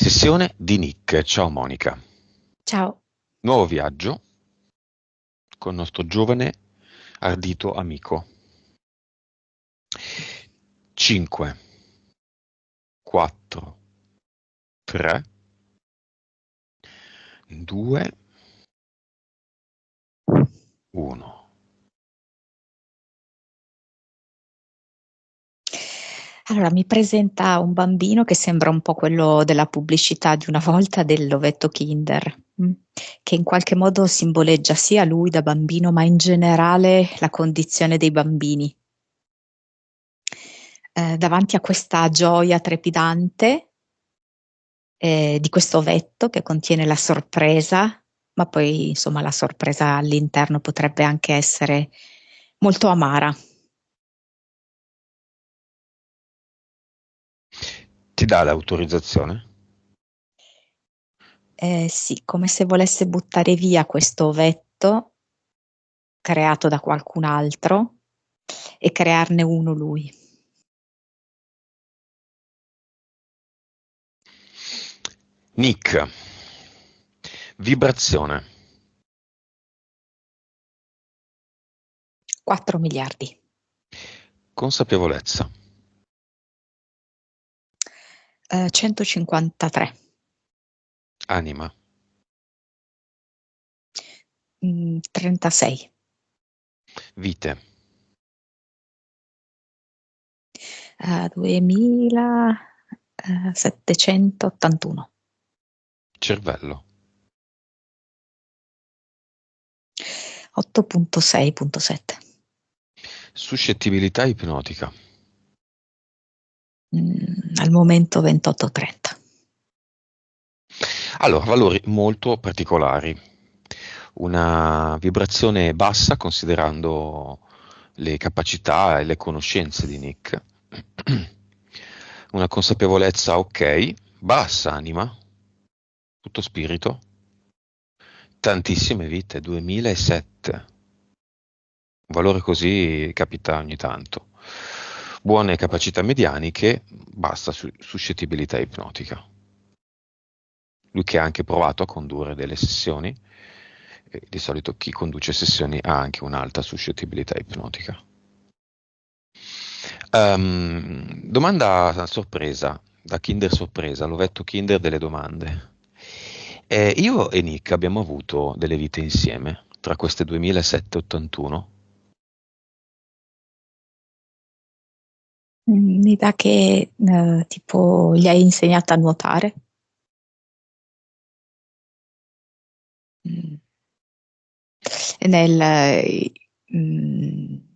Sessione di Nick. Ciao Monica. Ciao. Nuovo viaggio con il nostro giovane ardito amico. 5, 4, 3, 2, 1. Allora, mi presenta un bambino che sembra un po' quello della pubblicità di una volta dell'ovetto Kinder, che in qualche modo simboleggia sia lui da bambino, ma in generale la condizione dei bambini. Davanti a questa gioia trepidante di questo ovetto che contiene la sorpresa, ma poi insomma la sorpresa all'interno potrebbe anche essere molto amara. Ti dà l'autorizzazione? Sì, come se volesse buttare via questo ovetto creato da qualcun altro e crearne uno lui. Nick. Vibrazione. 4 miliardi. Consapevolezza. 153. Anima. 36. Vite. 2781. Cervello. 8.6.7. Suscettibilità ipnotica. Al momento 28.30. Allora, valori molto particolari. Una vibrazione bassa considerando le capacità e le conoscenze di Nick. Una consapevolezza ok, bassa anima, tutto spirito. Tantissime vite, 2007. Un valore così capita ogni tanto. Buone capacità medianiche, bassa suscettibilità ipnotica. Lui che ha anche provato a condurre delle sessioni, e di solito chi conduce sessioni ha anche un'alta suscettibilità ipnotica. Domanda a sorpresa, da Kinder sorpresa, l'ovetto Kinder delle domande. Io e Nick abbiamo avuto delle vite insieme, tra queste 2007 e 81. Mi dà che tipo gli hai insegnato a nuotare. Mm.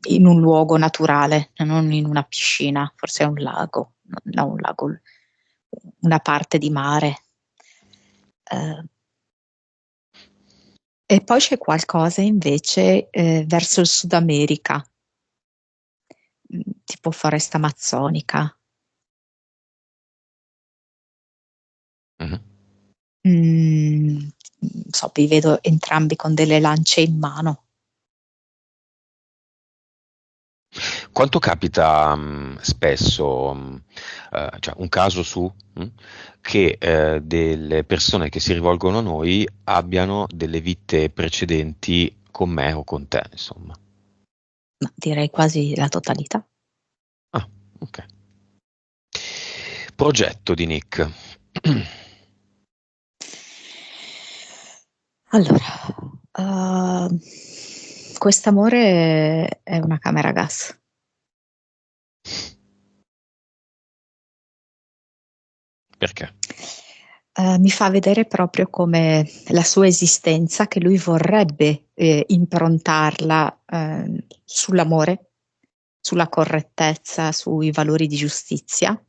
In un luogo naturale, non in una piscina, forse è un lago, no, un lago, una parte di mare. E poi c'è qualcosa invece verso il Sud America, tipo foresta amazzonica. Mhm. Vi vedo entrambi con delle lance in mano. Quanto capita spesso, cioè un caso su, che delle persone che si rivolgono a noi abbiano delle vite precedenti con me o con te, insomma. Ma direi quasi la totalità. Ah, ok. Progetto di Nick. Allora, quest'amore è una camera a gas. Perché? Mi fa vedere proprio come la sua esistenza, che lui vorrebbe improntarla sull'amore, sulla correttezza, sui valori di giustizia,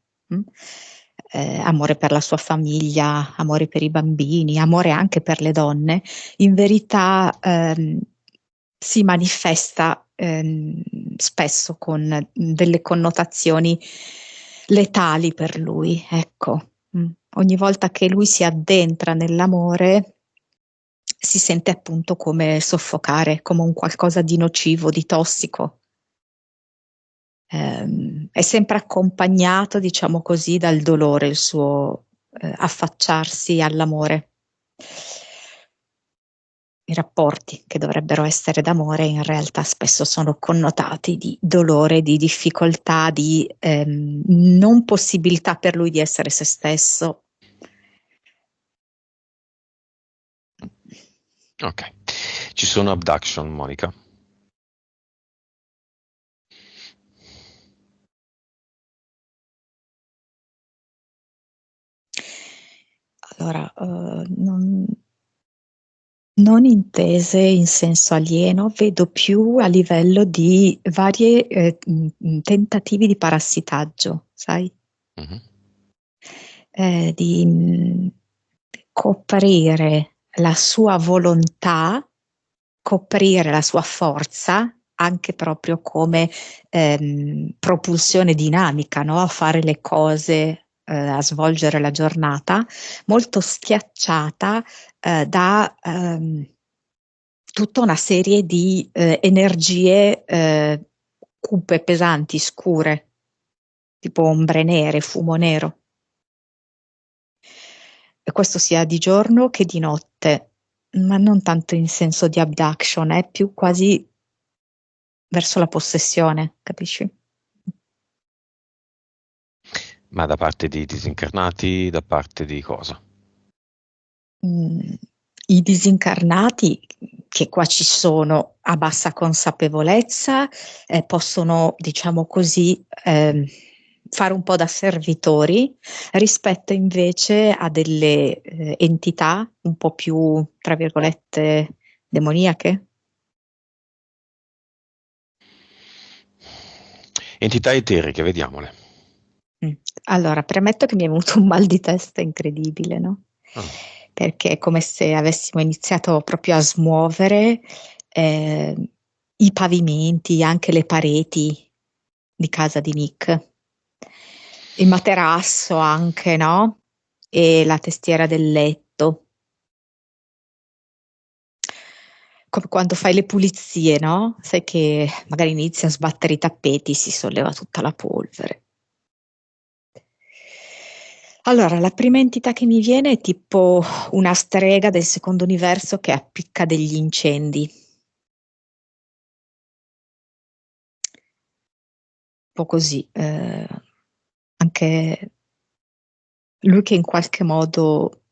amore per la sua famiglia, amore per i bambini, amore anche per le donne, in verità si manifesta spesso con delle connotazioni letali per lui, ecco. Ogni volta che lui si addentra nell'amore si sente appunto come soffocare, come un qualcosa di nocivo, di tossico. È sempre accompagnato, diciamo così, dal dolore il suo affacciarsi all'amore. I rapporti che dovrebbero essere d'amore in realtà spesso sono connotati di dolore, di difficoltà, di non possibilità per lui di essere se stesso. Ok. Ci sono abduction, Monica? Allora, non intese in senso alieno, vedo più a livello di varie tentativi di parassitaggio, sai? Mhm. Di coprire la sua volontà, coprire la sua forza, anche proprio come propulsione dinamica, no? A fare le cose, a svolgere la giornata, molto schiacciata da tutta una serie di energie cupe, pesanti, scure, tipo ombre nere, fumo nero. E questo sia di giorno che di notte, ma non tanto in senso di abduction, è più quasi verso la possessione, capisci? Ma da parte di disincarnati, da parte di cosa? I disincarnati, che qua ci sono a bassa consapevolezza, possono, diciamo così, fare un po' da servitori rispetto invece a delle entità un po' più, tra virgolette, demoniache. Entità eteriche, vediamole. Mm. Allora, premetto che mi è venuto un mal di testa incredibile, no? Ah. Perché è come se avessimo iniziato proprio a smuovere i pavimenti, anche le pareti di casa di Nick, il materasso anche, no? E la testiera del letto. Come quando fai le pulizie, no? Sai che magari inizi a sbattere i tappeti, si solleva tutta la polvere. Allora, la prima entità che mi viene è tipo una strega del secondo universo che appicca degli incendi. Un po' così. Anche lui che in qualche modo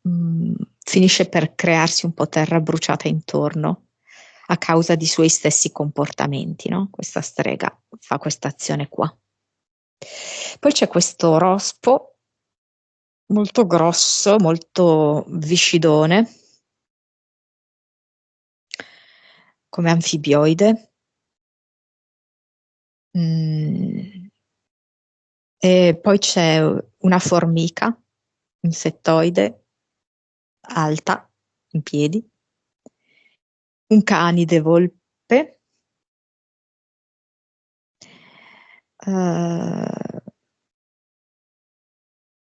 finisce per crearsi un po' terra bruciata intorno a causa di suoi stessi comportamenti, no? Questa strega fa questa azione qua. Poi c'è questo rospo molto grosso, molto viscidone, come anfibioide. Mm. E poi c'è una formica insettoide alta, in piedi, un canide volpe,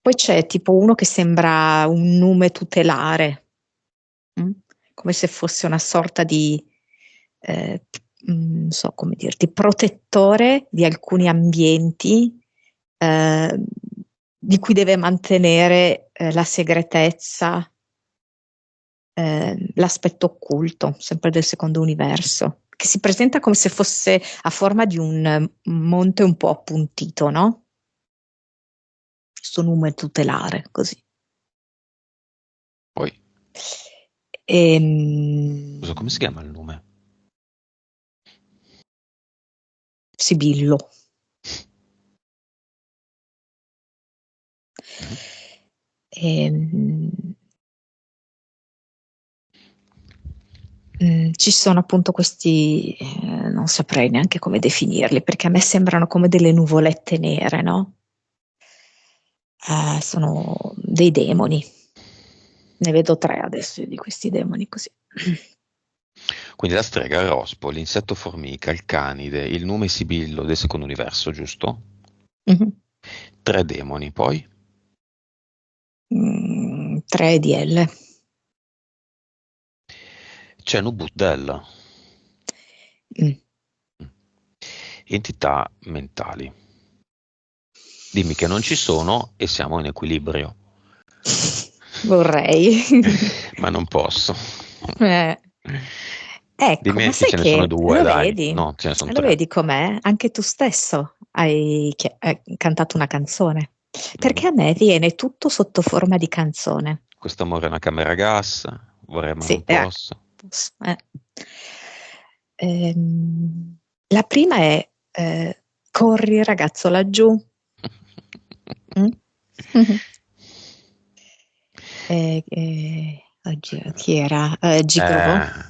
poi c'è tipo uno che sembra un nume tutelare, mm? Come se fosse una sorta di, non so come dirti, protettore di alcuni ambienti di cui deve mantenere la segretezza, l'aspetto occulto, sempre del secondo universo, che si presenta come se fosse a forma di un monte un po' appuntito, no? Questo nume tutelare, così. Poi, Ehm, scusa, come si chiama il nome? Sibillo. Mhm. Ehm, ci sono appunto questi, non saprei neanche come definirli, perché a me sembrano come delle nuvolette nere, no? Sono dei demoni. Ne vedo tre adesso io di questi demoni così. Quindi la strega, il rospo, l'insetto formica, il canide, il nume sibillo del secondo universo, giusto? Mhm. Tre demoni, poi? Tre DL. C'è Nubudel. Mm. Entità mentali. Dimmi che non ci sono e siamo in equilibrio. Vorrei. Ma non posso. Eh. Ecco, ma Dimenti sai ce ne sono che due, dai. No, ce ne sono lo tre. vedi com'è? Anche tu stesso hai cantato una canzone. Mm. Perché a me viene tutto sotto forma di canzone. Quest'amore è una camera gas, vorrei ma non Sì, posso. eh. La prima è Corri ragazzo laggiù. Mm? Oddio, chi era? Gigrobo? Eh,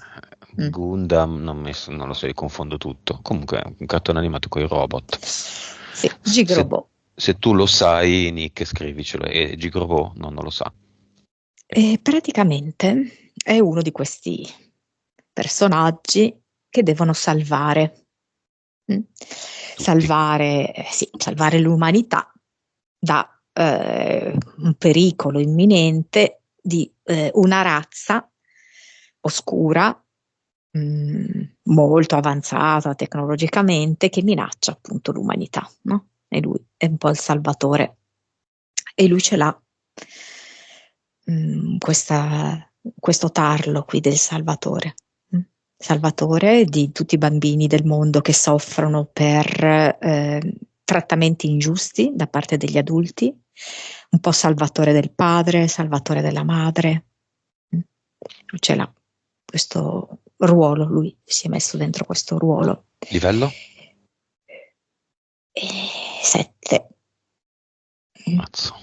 Mm. Gundam, non lo so, io confondo tutto. Comunque, è un cartone animato con i robot. Sì, Se, Gigrobo. se tu lo sai, Nick, scrivicelo. E Gigrobo non lo sa. E praticamente è uno di questi personaggi che devono salvare. Mm? Tutti. Salvare l'umanità da un pericolo imminente di una razza oscura, molto avanzata tecnologicamente, che minaccia appunto l'umanità, no? E lui è un po' il salvatore. E lui ce l'ha, questo tarlo qui del Salvatore. mm? Salvatore di tutti i bambini del mondo che soffrono per trattamenti ingiusti da parte degli adulti, un po' salvatore del padre, salvatore della madre. Lui ce l'ha questo ruolo, lui si è messo dentro questo ruolo. Livello? E 7. Mazzo.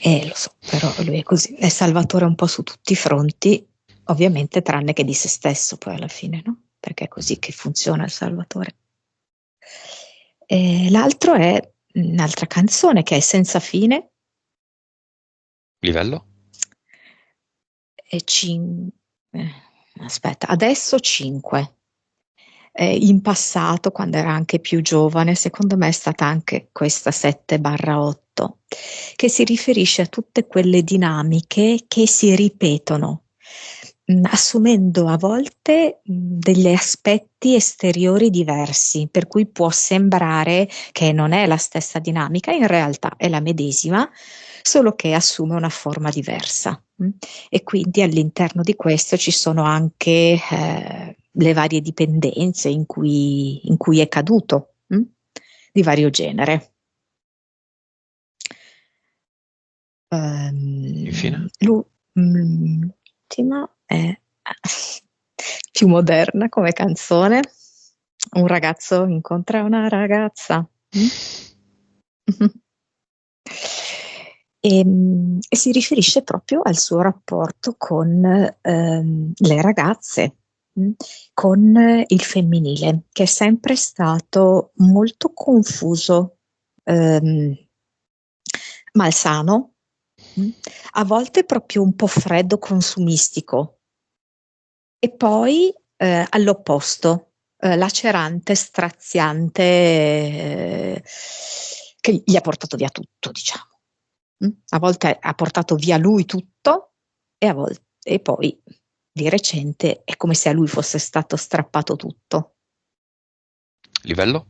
Lo so, però lui è così, è salvatore un po' su tutti i fronti, ovviamente tranne che di se stesso poi alla fine, no? Perché è così che funziona il salvatore. E l'altro è un'altra canzone che è Senza fine Livello? e aspetta, adesso 5. In passato, quando era anche più giovane, secondo me è stata anche questa 7/8, che si riferisce a tutte quelle dinamiche che si ripetono, assumendo a volte degli aspetti esteriori diversi, per cui può sembrare che non è la stessa dinamica, in realtà è la medesima, solo che assume una forma diversa. E quindi all'interno di questo ci sono anche le varie dipendenze in cui è caduto, di vario genere. Infine? L'ultima è più moderna come canzone. Un ragazzo incontra una ragazza. E si riferisce proprio al suo rapporto con le ragazze, con il femminile, che è sempre stato molto confuso, ehm, malsano, mh, a volte proprio un po' freddo, consumistico, e poi all'opposto, lacerante, straziante, che gli ha portato via tutto, diciamo. A volte ha portato via lui tutto e poi di recente è come se a lui fosse stato strappato tutto. Livello?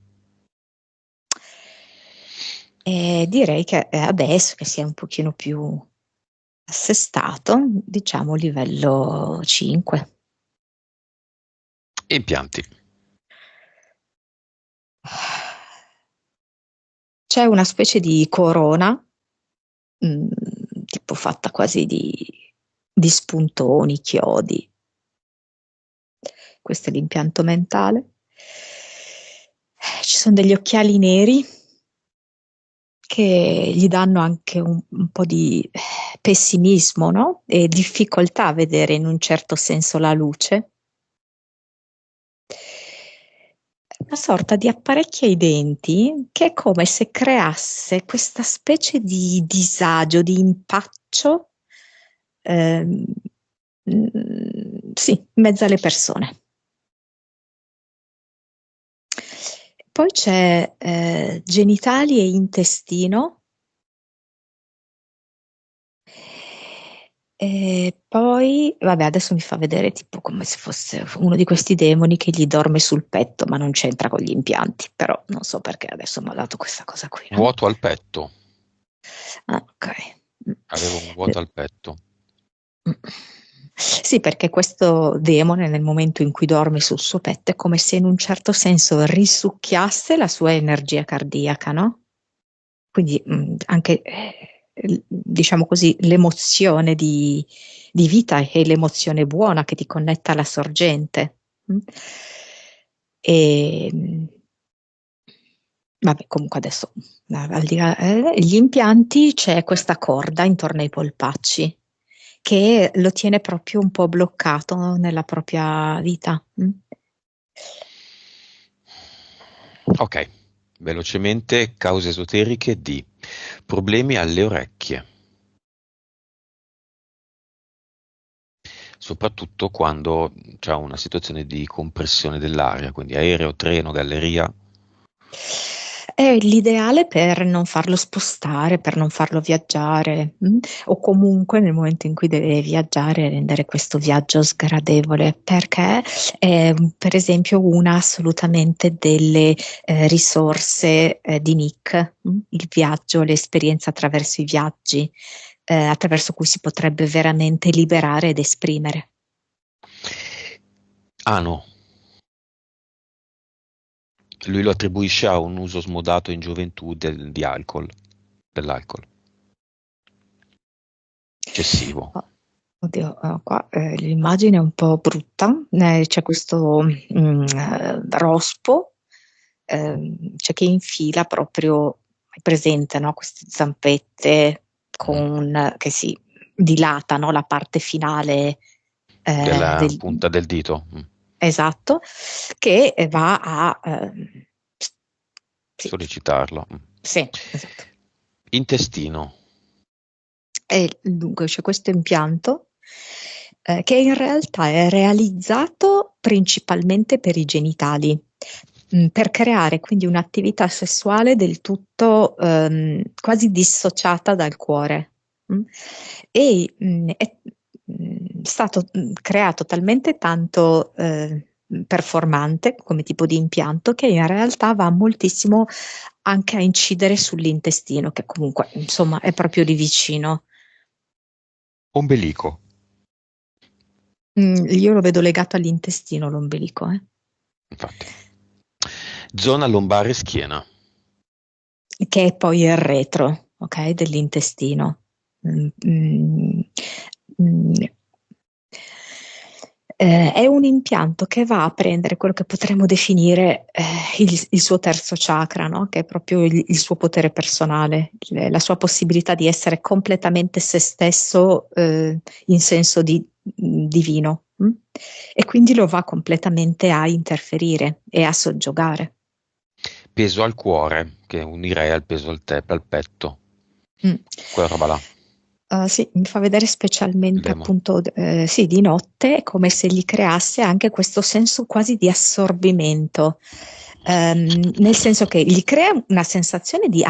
E direi che adesso che si è un pochino più assestato, diciamo livello 5. Impianti. C'è una specie di corona, mh, tipo fatta quasi di spuntoni, chiodi. Questo è l'impianto mentale. Ci sono degli occhiali neri che gli danno anche un po' di pessimismo, no? E difficoltà a vedere in un certo senso la luce. Una sorta di apparecchio ai denti che è come se creasse questa specie di disagio, di impaccio, ehm, sì, in mezzo alle persone. Poi c'è genitali e intestino. E poi, vabbè, adesso mi fa vedere tipo come se fosse uno di questi demoni che gli dorme sul petto, ma non c'entra con gli impianti, però non so perché adesso mi ha dato questa cosa qui, no? Vuoto al petto. Ah, ok. Avevo un vuoto al petto. Sì, perché questo demone nel momento in cui dorme sul suo petto è come se in un certo senso risucchiasse la sua energia cardiaca, no? Quindi anche, diciamo così, l'emozione di vita è l'emozione buona che ti connetta alla sorgente. E vabbè, comunque adesso, al di là, gli impianti c'è questa corda intorno ai polpacci che lo tiene proprio un po' bloccato nella propria vita. Ok, velocemente, cause esoteriche di problemi alle orecchie, soprattutto quando c'è una situazione di compressione dell'aria, quindi aereo, treno, galleria. È l'ideale per non farlo spostare, per non farlo viaggiare, o comunque nel momento in cui deve viaggiare rendere questo viaggio sgradevole, perché è per esempio una assolutamente delle risorse di Nick, il viaggio, l'esperienza attraverso i viaggi, attraverso cui si potrebbe veramente liberare ed esprimere. Ah no, lui lo attribuisce a un uso smodato in gioventù dell'alcol, eccessivo. Oh, oddio, qua l'immagine è un po' brutta, c'è questo rospo, c'è che infila proprio, è presente, no? Queste zampette che si dilatano la parte finale Della del, punta del dito. esatto, che va a sì, Sollecitarlo. sì, esatto. Intestino. E dunque c'è questo impianto che in realtà è realizzato principalmente per i genitali, per creare quindi un'attività sessuale del tutto quasi dissociata dal cuore. E è stato creato talmente tanto performante come tipo di impianto che in realtà va moltissimo anche a incidere sull'intestino, che comunque insomma è proprio di vicino. Ombelico. Io lo vedo legato all'intestino, l'ombelico, Infatti. Zona lombare schiena. che è poi il retro, ok, dell'intestino. Mm, mm, mm. È un impianto che va a prendere quello che potremmo definire il suo terzo chakra, no? Che è proprio il suo potere personale, la sua possibilità di essere completamente se stesso in senso di divino. E quindi lo va completamente a interferire e a soggiogare. Peso al cuore, che unirei al peso al petto. Mm. Quella roba là. Sì, mi fa vedere Il specialmente demone. appunto, sì, di notte, come se gli creasse anche questo senso quasi di assorbimento, nel senso che gli crea una sensazione di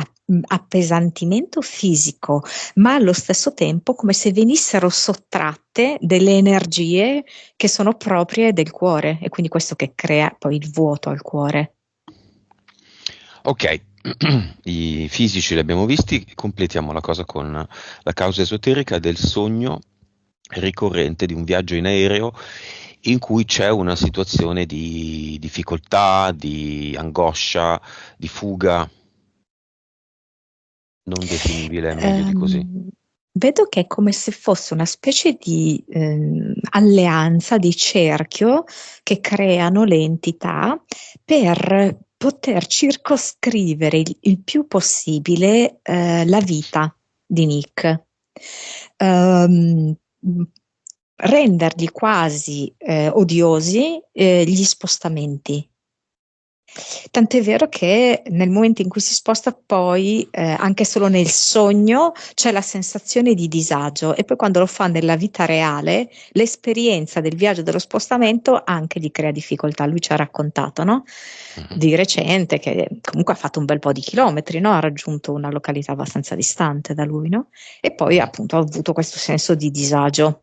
appesantimento fisico, ma allo stesso tempo come se venissero sottratte delle energie che sono proprie del cuore, e quindi questo che crea poi il vuoto al cuore. Ok, i fisici li abbiamo visti, completiamo la cosa con la causa esoterica del sogno ricorrente di un viaggio in aereo in cui c'è una situazione di difficoltà, di angoscia, di fuga, non definibile meglio di così. Vedo che è come se fosse una specie di alleanza, di cerchio che creano le entità per poter circoscrivere il più possibile la vita di Nick. Ehm, Rendergli quasi odiosi gli spostamenti. Tant'è vero che nel momento in cui si sposta poi, anche solo nel sogno, c'è la sensazione di disagio, e poi quando lo fa nella vita reale, l'esperienza del viaggio dello spostamento anche gli crea difficoltà. Lui ci ha raccontato, no? Mhm. Di recente, che comunque ha fatto un bel po' di chilometri, no? Ha raggiunto una località abbastanza distante da lui, no? E poi Mhm. appunto ha avuto questo senso di disagio.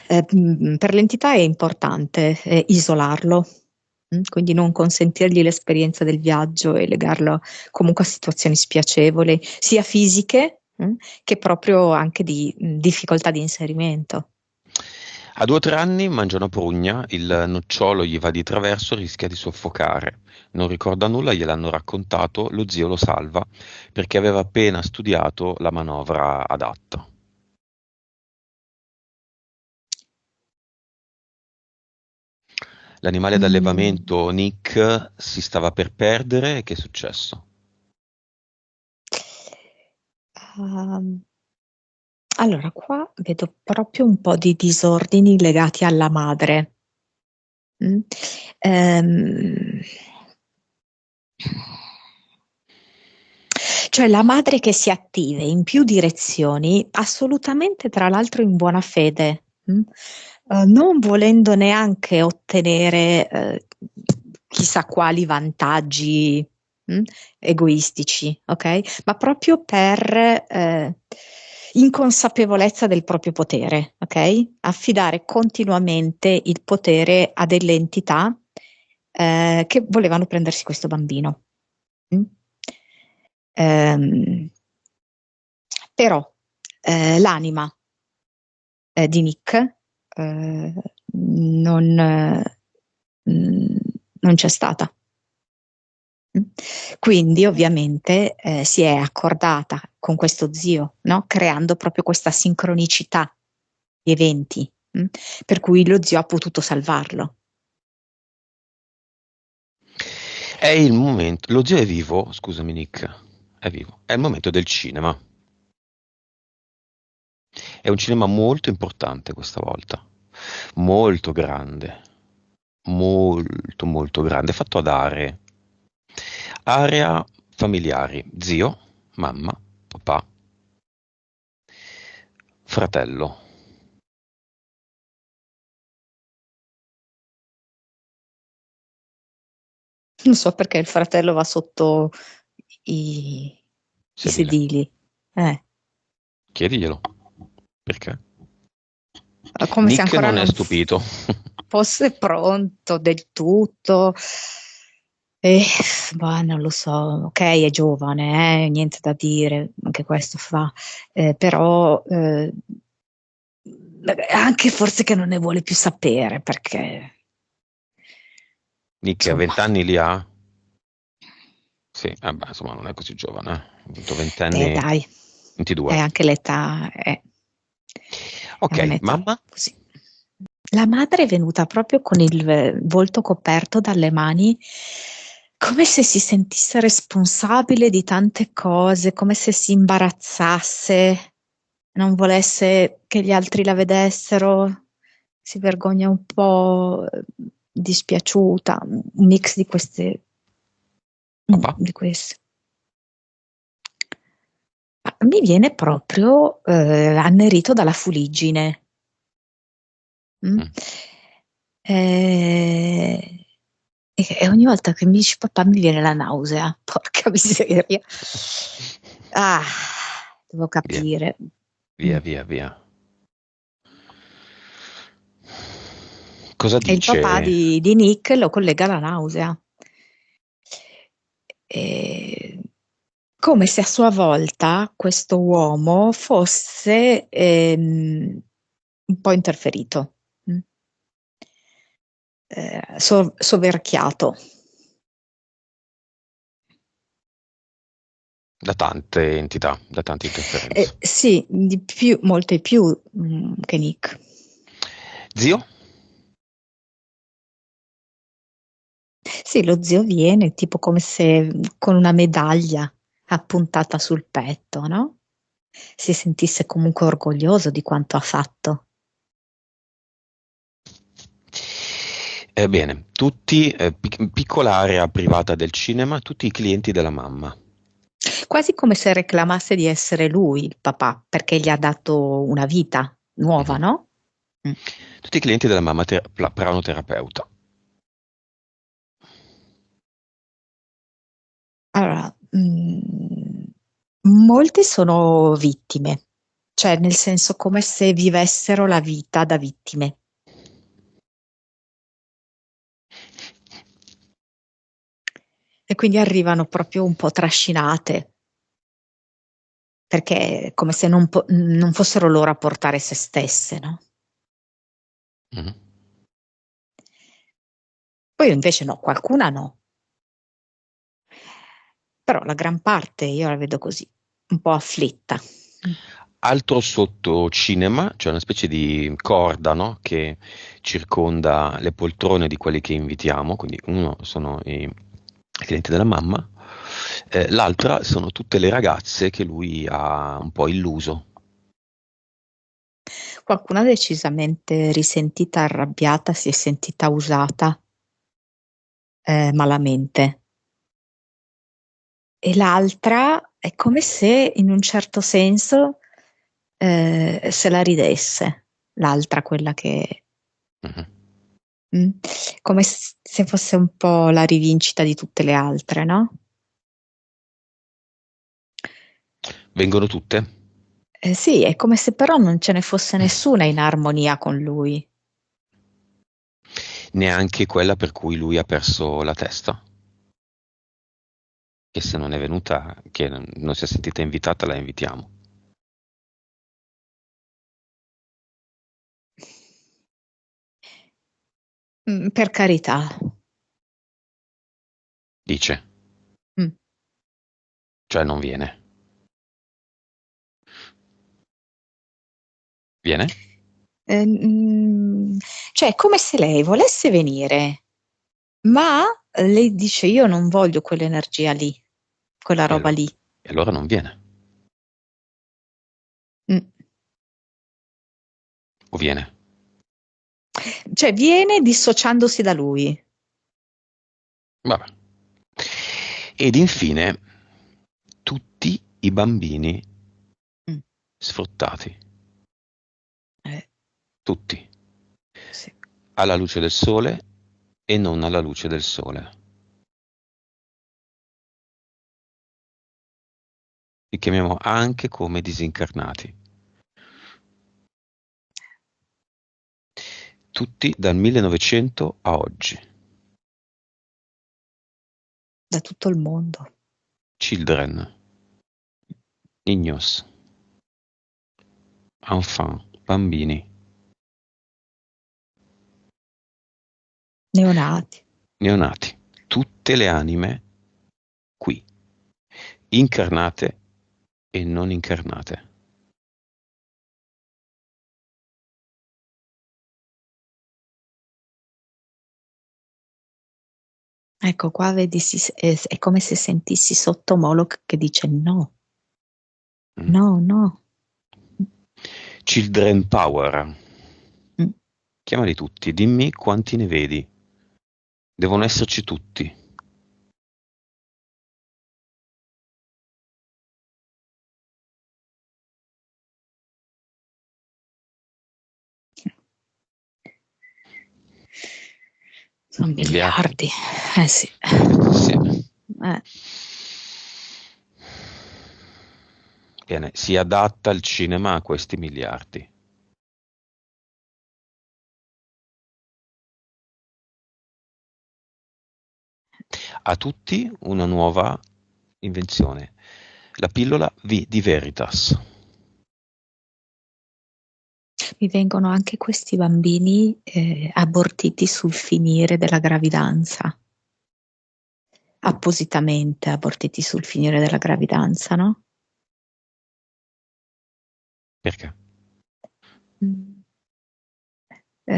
Per l'entità è importante isolarlo, quindi non consentirgli l'esperienza del viaggio e legarlo comunque a situazioni spiacevoli, sia fisiche che proprio anche di difficoltà di inserimento. A 2 o 3 anni mangia una prugna, il nocciolo gli va di traverso, rischia di soffocare. Non ricorda nulla, gliel'hanno raccontato, lo zio lo salva perché aveva appena studiato la manovra adatta. L'animale Mm, d'allevamento Nick si stava per perdere, e che è successo? ehm, allora, qua vedo proprio un po' di disordini legati alla madre. Mm? Ehm, cioè la madre che si attiva in più direzioni, assolutamente tra l'altro in buona fede, non volendo neanche ottenere chissà quali vantaggi mh, egoistici, ok? Ma proprio per inconsapevolezza del proprio potere, ok? Affidare continuamente il potere a delle entità che volevano prendersi questo bambino. Mm? Ehm, però l'anima di Nick non, mm, non c'è stata. Mm. Quindi ovviamente si è accordata con questo zio, no? Creando proprio questa sincronicità di eventi, per cui lo zio ha potuto salvarlo. È il momento. Lo zio è vivo? Scusami, Nick. È vivo. È il momento del cinema. È un cinema molto importante questa volta. Molto grande. Molto, molto grande. Fatto ad aree. Area familiari. Zio, mamma, papà, fratello. Non so perché il fratello va sotto i, i Sedile. sedili. Eh, Chiediglielo. Perché? come se Nick ancora non è non stupito. fosse pronto del tutto. E, bah, non lo so, ok, è giovane, niente da dire, anche questo fa, però anche forse che non ne vuole più sapere perché, Nick a insomma, 20 anni li ha? Sì, beh, insomma, non è così giovane, eh. Ha avuto 20 anni, dai, è 22. anche l'età, è Ok, un'età mamma? così. La madre è venuta proprio con il volto coperto dalle mani, come se si sentisse responsabile di tante cose, come se si imbarazzasse, non volesse che gli altri la vedessero, si vergogna un po', dispiaciuta, un mix di Papà? di queste. Ma mi viene proprio annerito dalla fuliggine. Mm? Mm. Eh, e ogni volta che mi dici papà mi viene la nausea, porca miseria. Ah, devo Via, capire. Mm. via, via, via. Cosa E il papà dice? di Nick lo collega alla nausea. E- come se a sua volta questo uomo fosse un po' interferito, mm? Soverchiato. Da tante entità, da tante interferenze. Sì, di più, molte più che Nick. Zio? Sì, lo zio viene tipo come se con una medaglia appuntata sul petto, no? Si sentisse comunque orgoglioso di quanto ha fatto. Bene, tutti, piccola area privata del cinema, tutti i clienti della mamma. Quasi come se reclamasse di essere lui il papà, perché gli ha dato una vita nuova, Mhm. no? Mm. Tutti i clienti della mamma pranoterapeuta. Allora, molti sono vittime, cioè nel senso come se vivessero la vita da vittime. E quindi arrivano proprio un po' trascinate, perché è come se non fossero loro a portare se stesse, no? Mhm. Poi invece no, qualcuna no. Però la gran parte io la vedo così, un po' afflitta. Altro sotto cinema, c'è una specie di corda, no, che circonda le poltrone di quelli che invitiamo, quindi uno sono i clienti della mamma, l'altra sono tutte le ragazze che lui ha un po' illuso. Qualcuna decisamente risentita, arrabbiata, si è sentita usata malamente. E l'altra è come se in un certo senso se la ridesse, l'altra, quella che Mhm. mm, come se fosse un po' la rivincita di tutte le altre, no? Vengono tutte? Sì, è come se però non ce ne fosse nessuna in armonia con lui. Neanche quella per cui lui ha perso la testa? Che se non è venuta, che non si è sentita invitata, la invitiamo. Per carità. Dice, Mm. cioè non viene. Viene? Cioè, è come se lei volesse venire, ma lei dice io non voglio quell'energia lì, quella E roba allora, lì. e allora non viene. Mm. O viene? Cioè, viene dissociandosi da lui. Vabbè. Ed infine, tutti i bambini Mm. sfruttati. Eh, Tutti. sì. Alla luce del sole e non alla luce del sole. Li chiamiamo anche come disincarnati. Tutti dal 1900 a oggi. Da tutto il mondo. Children, niños, enfants, bambini, Neonati. neonati. Tutte le anime qui, incarnate e non incarnate. Ecco, qua vedi, è come se sentissi sotto Moloch che dice no, Mm. no, no. Children Power. Mm. Chiamali tutti, dimmi quanti ne vedi. Devono esserci tutti. Sono Miliardi. miliardi. Eh sì. Sì. Eh. Bene, si adatta il cinema a questi miliardi. A tutti una nuova invenzione. La pillola di Veritas. Mi vengono anche questi bambini abortiti sul finire della gravidanza, appositamente abortiti sul finire della gravidanza, no? Perché? Mm.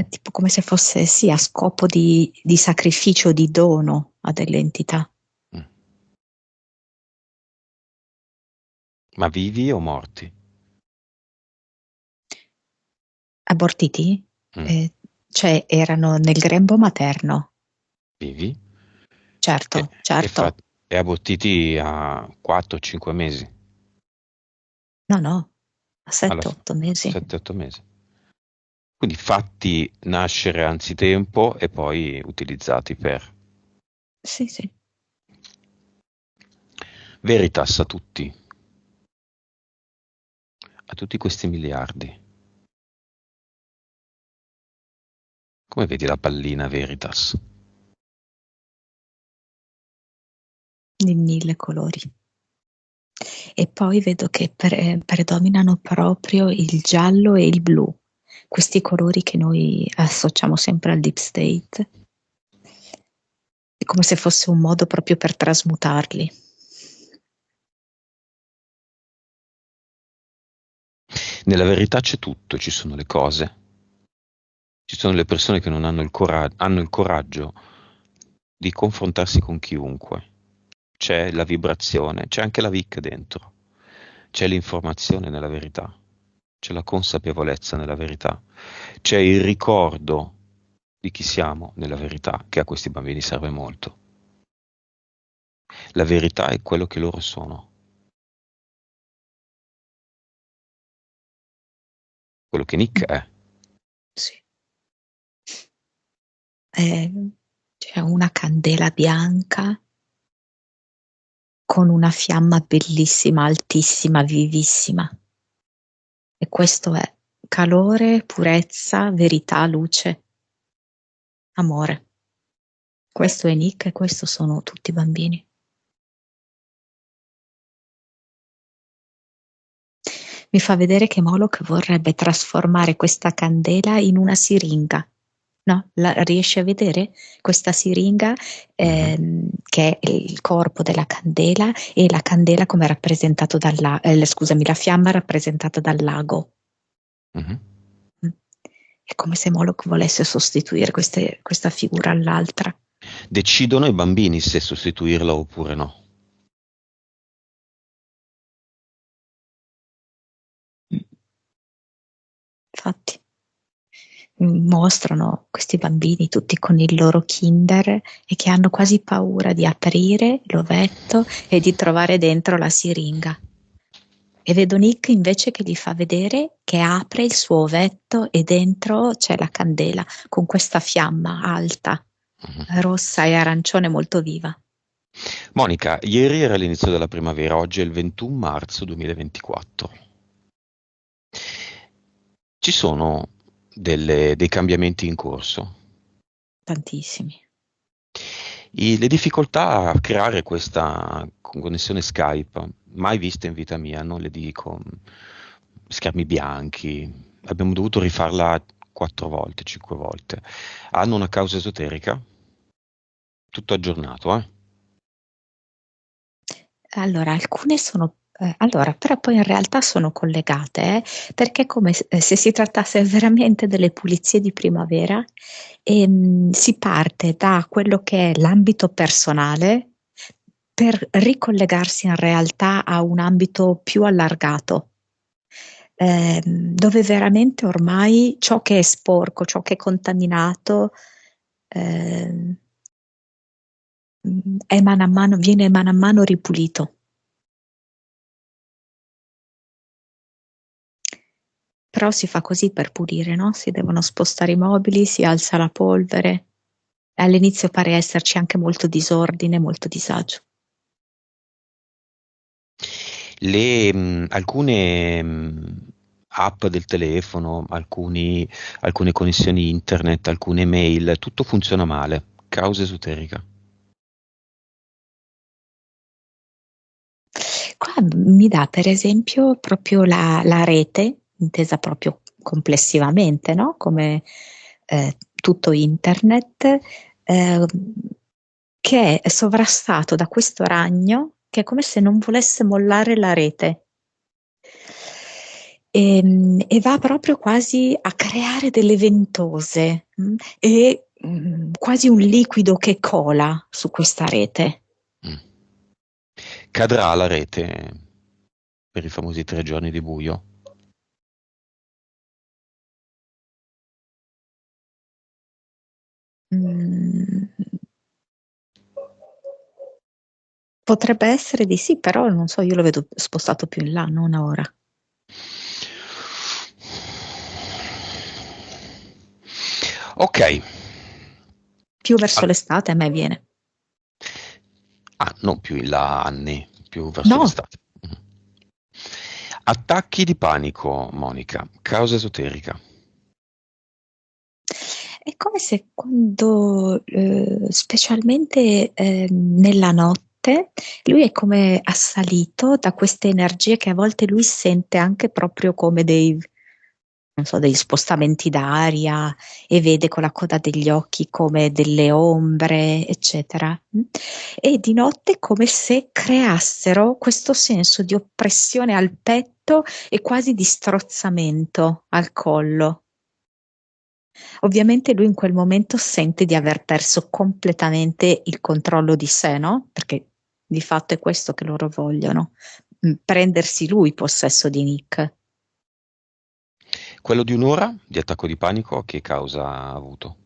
Tipo come se fosse sì, a scopo di sacrificio, di dono a delle entità. Mm. Ma vivi o morti? Abortiti? Mm. Eh, cioè erano nel grembo materno, Vivi? E, certo, e, fa- certo. e abortiti a 4-5 mesi, No, no, a alla 7-8 mesi. 7-8 mesi. Quindi fatti nascere anzitempo e poi utilizzati per Sì, sì. Veritas a tutti questi miliardi. Come vedi la pallina Veritas? Di mille colori. E poi vedo che predominano proprio il giallo e il blu, questi colori che noi associamo sempre al deep state. È come se fosse un modo proprio per trasmutarli. Nella verità c'è tutto, ci sono le cose, ci sono le persone che non hanno hanno il coraggio di confrontarsi con chiunque. C'è la vibrazione, c'è anche la VIC dentro, c'è l'informazione nella verità, c'è la consapevolezza nella verità, c'è il ricordo di chi siamo nella verità, che a questi bambini serve molto. La verità è quello che loro sono, quello che Nick è. Sì. C'è una candela bianca con una fiamma bellissima, altissima, vivissima. E questo è calore, purezza, verità, luce, amore. Questo è Nick e questo sono tutti i bambini. Mi fa vedere che Moloch vorrebbe trasformare questa candela in una siringa. No? Riesci a vedere questa siringa che è il corpo della candela e la candela come rappresentato scusami, la fiamma rappresentata dal lago. Mhm. È come se Moloch volesse sostituire questa figura all'altra. Decidono i bambini se sostituirla oppure no. Infatti mostrano questi bambini tutti con il loro Kinder e che hanno quasi paura di aprire l'ovetto e di trovare dentro la siringa. E vedo Nick invece che gli fa vedere che apre il suo ovetto e dentro c'è la candela con questa fiamma alta, rossa e arancione molto viva. Monica, ieri era l'inizio della primavera, oggi è il 21 marzo 2024. Ci sono dei cambiamenti in corso. Tantissimi. Le difficoltà a creare questa connessione Skype, mai viste in vita mia, non le dico, schermi bianchi, abbiamo dovuto rifarla 4 volte, 5 volte. Hanno una causa esoterica? Tutto aggiornato, eh? Allora, alcune sono, però poi in realtà sono collegate, perché è come se si trattasse veramente delle pulizie di primavera e si parte da quello che è l'ambito personale per ricollegarsi in realtà a un ambito più allargato, dove veramente ormai ciò che è sporco, ciò che è contaminato, ehm, viene mano a mano ripulito. Però si fa così per pulire, no? Si devono spostare i mobili, si alza la polvere. All'inizio pare esserci anche molto disordine, molto disagio. Alcune app del telefono, alcune connessioni internet, alcune mail, tutto funziona male. Causa esoterica. Qua mi dà per esempio proprio la rete, intesa proprio complessivamente, no? Come tutto internet, che è sovrastato da questo ragno che è come se non volesse mollare la rete. E va proprio quasi a creare delle ventose e quasi un liquido che cola su questa rete. Cadrà la rete per i famosi 3 giorni di buio? Potrebbe essere di sì, però non so, io lo vedo spostato più in là, non ora. Ok. Più verso l'estate a me viene. Ah, non più in là anni, più verso No, l'estate. Attacchi di panico, Monica, causa esoterica. è come se quando, specialmente nella notte, notte lui è come assalito da queste energie che a volte lui sente anche proprio come non so, degli spostamenti d'aria e vede con la coda degli occhi come delle ombre, eccetera. E di notte come se creassero questo senso di oppressione al petto e quasi di strozzamento al collo. Ovviamente lui in quel momento sente di aver perso completamente il controllo di sé, no? Perché di fatto è questo che loro vogliono, prendersi lui possesso di Nick. Quello di un'ora di attacco di panico, che causa ha avuto?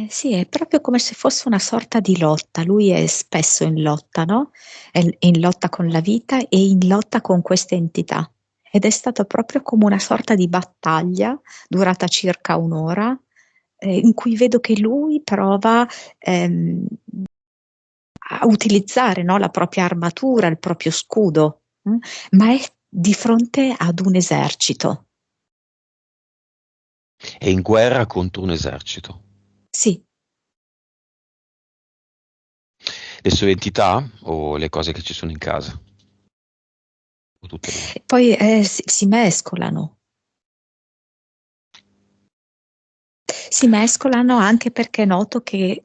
Sì, è proprio come se fosse una sorta di lotta. Lui è spesso in lotta, no? È in lotta con la vita e in lotta con queste entità. Ed è stato proprio come una sorta di battaglia durata circa un'ora, in cui vedo che lui prova a utilizzare, no, la propria armatura, il proprio scudo, ma è di fronte ad un esercito. È in guerra contro un esercito. Sì. Le sue entità o le cose che ci sono in casa? O tutte e due? E poi si mescolano. Si mescolano anche perché noto che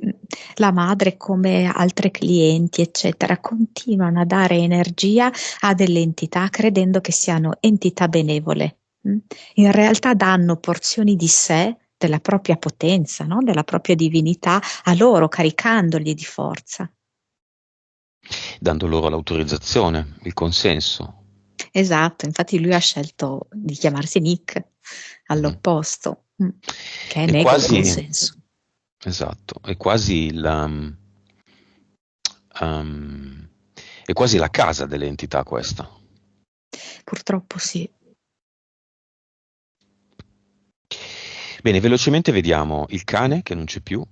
la madre, come altre clienti, eccetera, continuano a dare energia a delle entità credendo che siano entità benevole. In realtà danno porzioni di sé, della propria potenza, no? Della propria divinità a loro, caricandoli di forza. Dando loro l'autorizzazione, il consenso. Esatto, infatti lui ha scelto di chiamarsi Nick, Mhm. all'opposto, che È nega il quasi, consenso. esatto, è quasi um, è quasi la casa delle entità questa. Purtroppo sì. Bene, velocemente vediamo il cane che non c'è più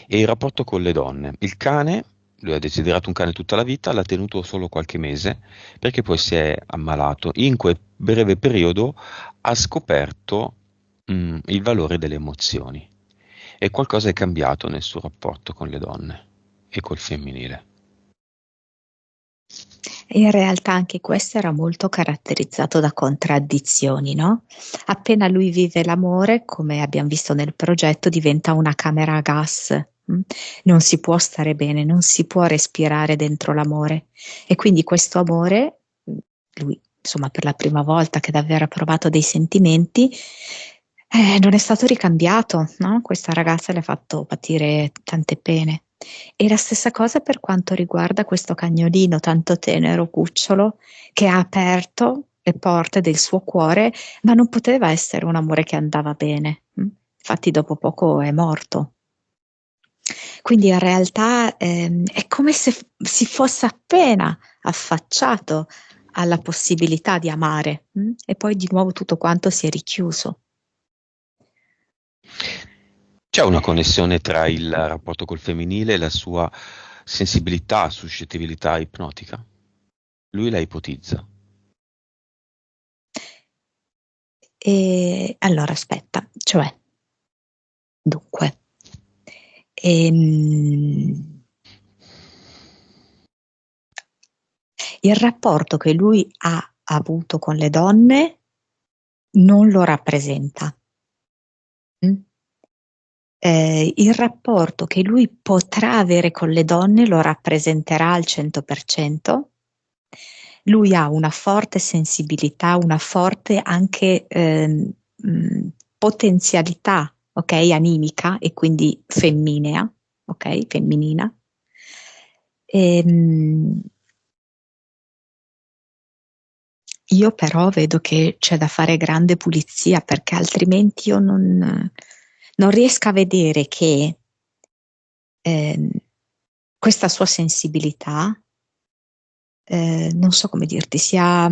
e il rapporto con le donne. Il cane, lui ha desiderato un cane tutta la vita, l'ha tenuto solo qualche mese perché poi si è ammalato. In quel breve periodo ha scoperto il valore delle emozioni e qualcosa è cambiato nel suo rapporto con le donne e col femminile. In realtà anche questo era molto caratterizzato da contraddizioni, no? Appena lui vive l'amore, come abbiamo visto nel progetto, diventa una camera a gas. Non si può stare bene, non si può respirare dentro l'amore. E quindi questo amore, lui, insomma, per la prima volta che davvero ha provato dei sentimenti, non è stato ricambiato, no? Questa ragazza le ha fatto patire tante pene. E la stessa cosa per quanto riguarda questo cagnolino tanto tenero, cucciolo, che ha aperto le porte del suo cuore, ma non poteva essere un amore che andava bene. Infatti dopo poco è morto. Quindi in realtà è come se si fosse appena affacciato alla possibilità di amare, e poi di nuovo tutto quanto si è richiuso. C'è una connessione tra il rapporto col femminile e la sua sensibilità, suscettibilità ipnotica? Lui la ipotizza. E allora aspetta, cioè, dunque, ehm, il rapporto che lui ha avuto con le donne non lo rappresenta. Il rapporto che lui potrà avere con le donne lo rappresenterà al 100%. Lui ha una forte sensibilità, una forte anche potenzialità, ok, animica e quindi femminea, ok, femminina. Ehm, io però vedo che c'è da fare grande pulizia perché altrimenti io non riesco a vedere che ehm, questa sua sensibilità, non so come dirti, sia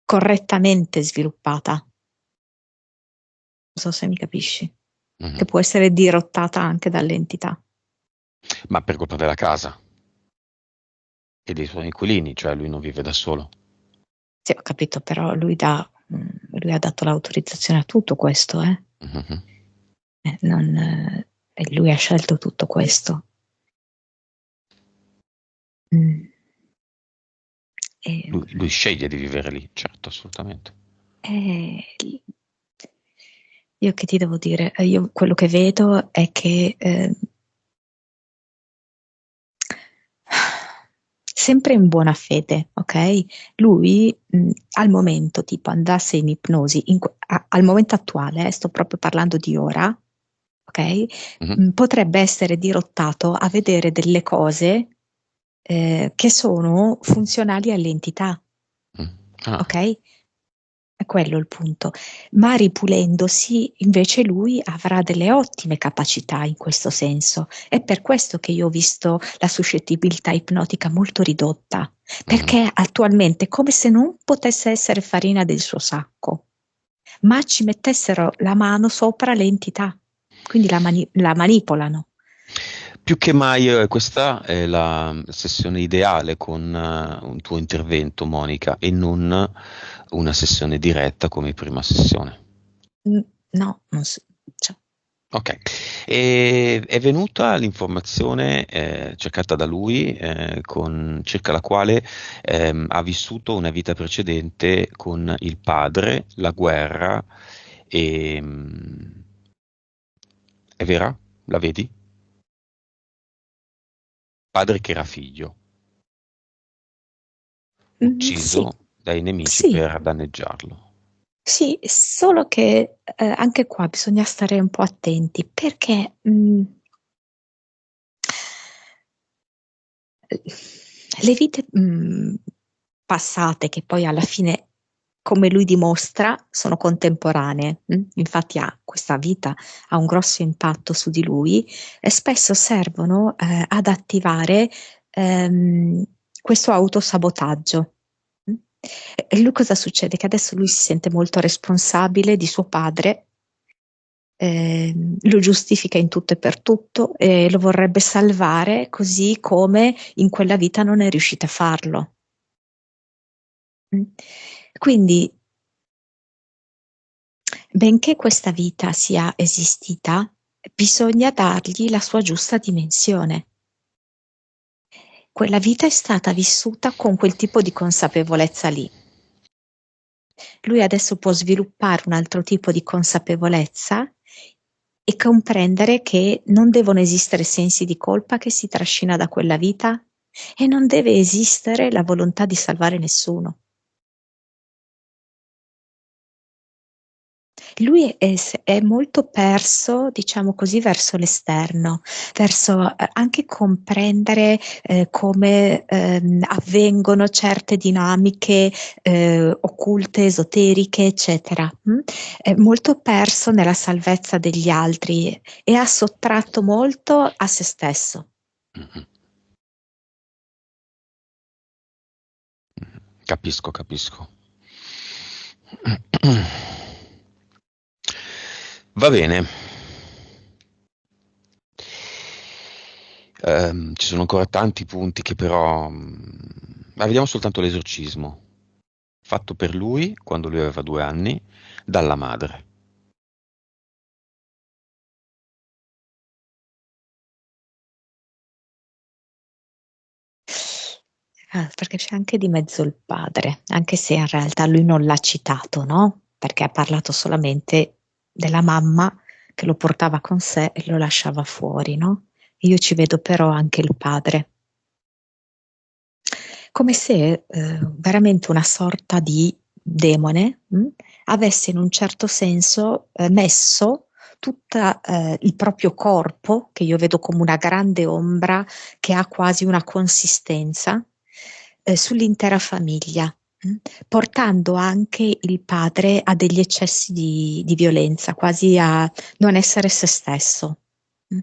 correttamente sviluppata. Non so se mi capisci, che Mhm. può essere dirottata anche dall'entità. Ma per colpa della casa e dei suoi inquilini, cioè lui non vive da solo. Sì, ho capito, però lui ha dato l'autorizzazione a tutto questo, eh? Mhm. Non, e lui ha scelto tutto questo. Mm. E, Lui sceglie di vivere lì, certo, assolutamente. e io che ti devo dire? Io quello che vedo è che sempre in buona fede, ok? Lui al momento, tipo andasse in ipnosi, al momento attuale, sto proprio parlando di ora, ok? Mhm. Potrebbe essere dirottato a vedere delle cose che sono funzionali all'entità, Mm. Ah. ok? È quello il punto. Ma ripulendosi, invece lui avrà delle ottime capacità in questo senso. È per questo che io ho visto la suscettibilità ipnotica molto ridotta, Mhm. perché attualmente è come se non potesse essere farina del suo sacco, ma ci mettessero la mano sopra l'entità, quindi la manipolano. Più che mai questa è la sessione ideale con un tuo intervento, Monica, e non una sessione diretta come prima sessione. No, non so, cioè, Ok, e è venuta l'informazione cercata da lui circa la quale ha vissuto una vita precedente con il padre, la guerra e... è vera? La vedi? Padre che era figlio, sì, ucciso dai nemici sì. per danneggiarlo. Sì, solo che anche qua bisogna stare un po' attenti perché le vite passate, che poi alla fine, come lui dimostra, sono contemporanee. Infatti questa vita ha un grosso impatto su di lui e spesso servono ad attivare ehm, questo autosabotaggio. mm. E lui cosa succede? Che adesso lui si sente molto responsabile di suo padre, lo giustifica in tutto e per tutto e lo vorrebbe salvare così come in quella vita non è riuscito a farlo. Mm. Quindi, benché questa vita sia esistita, bisogna dargli la sua giusta dimensione. Quella vita è stata vissuta con quel tipo di consapevolezza lì. Lui adesso può sviluppare un altro tipo di consapevolezza e comprendere che non devono esistere sensi di colpa che si trascina da quella vita e non deve esistere la volontà di salvare nessuno. Lui è molto perso, diciamo così, verso l'esterno, verso anche comprendere come avvengono certe dinamiche occulte, esoteriche, eccetera. È molto perso nella salvezza degli altri e ha sottratto molto a se stesso. Mhm. Capisco, capisco. Va bene. Ci sono ancora tanti punti che però... ma vediamo soltanto l'esorcismo, fatto per lui quando lui aveva 2 anni, dalla madre. Perché c'è anche di mezzo il padre, anche se in realtà lui non l'ha citato, no? Perché ha parlato solamente della mamma che lo portava con sé e lo lasciava fuori, no? Io ci vedo però anche il padre, come se veramente una sorta di demone avesse in un certo senso messo tutto il proprio corpo, che io vedo come una grande ombra che ha quasi una consistenza, sull'intera famiglia, mh, portando anche il padre a degli eccessi di violenza, quasi a non essere se stesso. mh.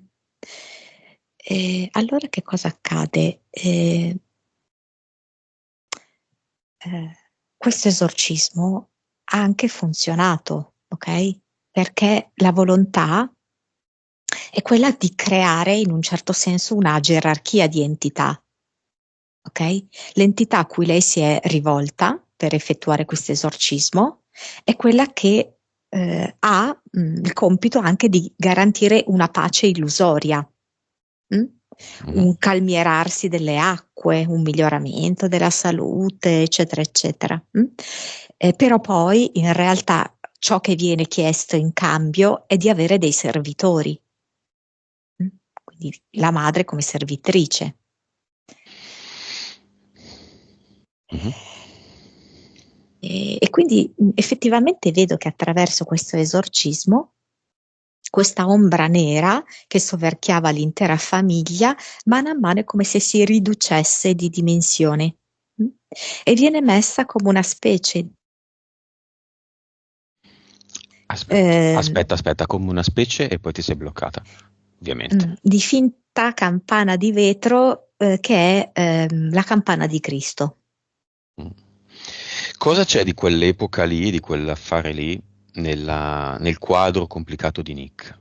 E allora che cosa accade? Questo esorcismo ha anche funzionato, ok? Perché la volontà è quella di creare in un certo senso una gerarchia di entità, ok? L'entità a cui lei si è rivolta per effettuare questo esorcismo è quella che ha il compito anche di garantire una pace illusoria. mm? un calmierarsi delle acque, un miglioramento della salute, eccetera, eccetera. Però poi in realtà ciò che viene chiesto in cambio è di avere dei servitori, quindi la madre come servitrice. E quindi effettivamente vedo che attraverso questo esorcismo, questa ombra nera che soverchiava l'intera famiglia, mano a mano è come se si riducesse di dimensione, e viene messa come una specie Aspetta, come una specie e poi ti sei bloccata, ovviamente. di finta campana di vetro, che è la campana di Cristo. Cosa c'è di quell'epoca lì, di quell'affare lì, nel quadro complicato di Nick?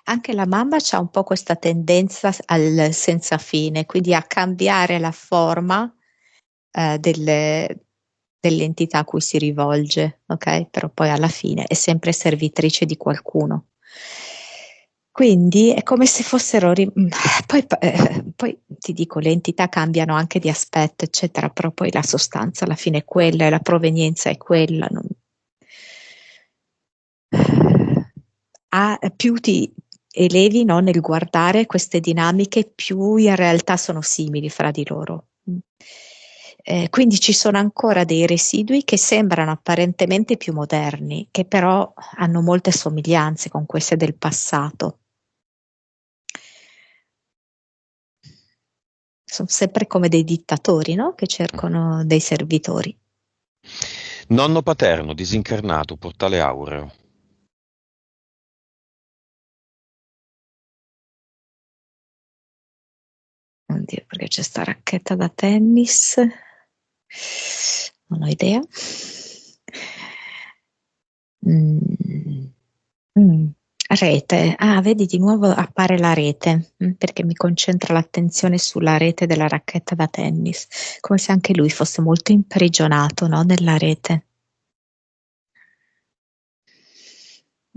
Anche la mamma c'ha un po' questa tendenza al senza fine, quindi a cambiare la forma dell'entità a cui si rivolge, ok? Però poi alla fine è sempre servitrice di qualcuno. Quindi è come se fossero. Poi ti dico, le entità cambiano anche di aspetto, eccetera, però poi la sostanza alla fine è quella e la provenienza è quella. Più ti elevi, no, nel guardare queste dinamiche, più in realtà sono simili fra di loro. Quindi ci sono ancora dei residui che sembrano apparentemente più moderni, che però hanno molte somiglianze con queste del passato. Sono sempre come dei dittatori, no? Che cercano dei servitori. Nonno paterno, disincarnato, portale aureo. Oddio, perché c'è sta racchetta da tennis. Non ho idea. Rete. Ah, vedi, di nuovo appare la rete, perché mi concentra l'attenzione sulla rete della racchetta da tennis, come se anche lui fosse molto imprigionato, no, nella rete.